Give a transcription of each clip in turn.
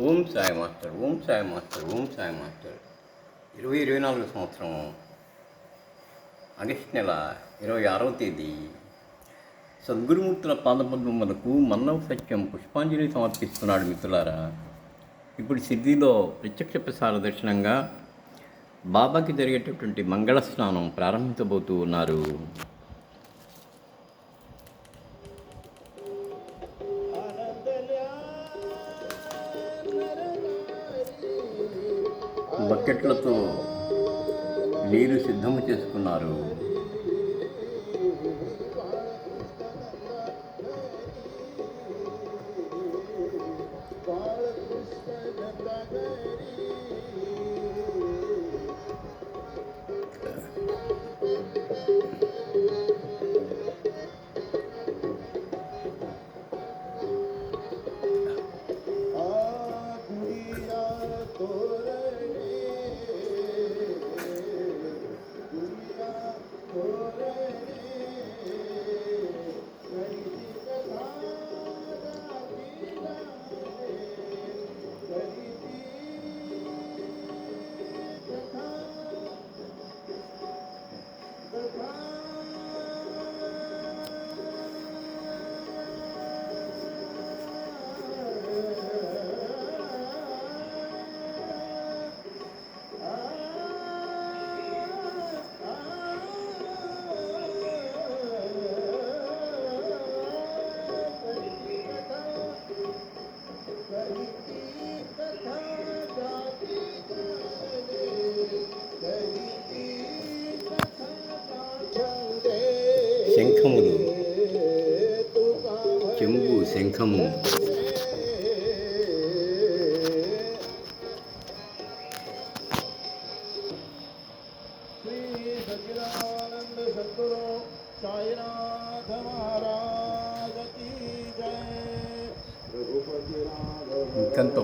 Om Sai master, Om Sai master, Om Sai master. 2024 సంవత్సరం August నెల 26వ తేదీ సద్గురుమూర్తుల పాదపద్మములకు మన్నవ సత్యం పుష్పాంజలి సమర్పిస్తున్నాడు. మిత్రులారా, ఇప్పుడు సిద్ధిలో ప్రత్యక్ష ప్రసార దర్శనంగా బాబాకి జరిగేటటువంటి మంగళ స్నానం ప్రారంభించబోతూ ఉన్నారు. బకెట్లతో నీరు సిద్ధము చేసుకున్నారు. శంఖములు, చెంబు శంఖము, ఇంకంత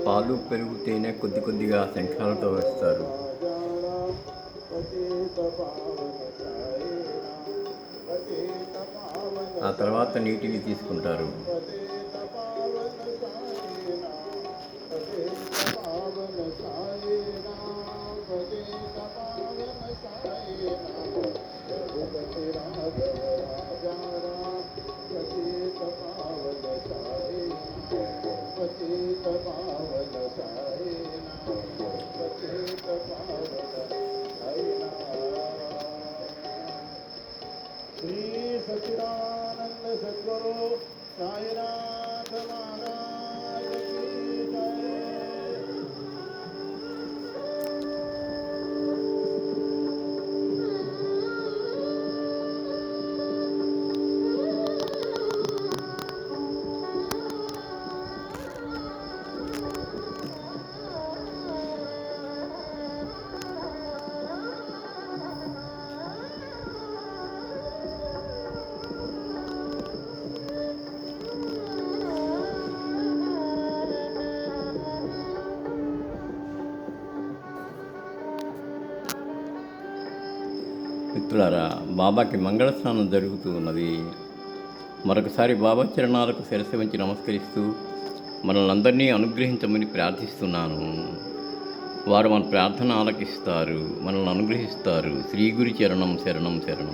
పాలు పెరుగుతేనే కొద్ది కొద్దిగా శంఖాలతో వేస్తారు. ఆ తర్వాత నీటిని తీసుకుంటారు. श्री सच्चिदानंद सद्गुरु साईनाथ महाराज की जय। మిత్రులారా, బాబాకి మంగళ స్నానం జరుగుతూ ఉన్నది. మరొకసారి బాబా చరణాలకు శిరస్సు వంచి నమస్కరిస్తూ మనల్ని అందరినీ అనుగ్రహించమని ప్రార్థిస్తున్నాను. వారు మన ప్రార్థన ఆలకిస్తారు, మనల్ని అనుగ్రహిస్తారు. శ్రీ గురు చరణం శరణం శరణం.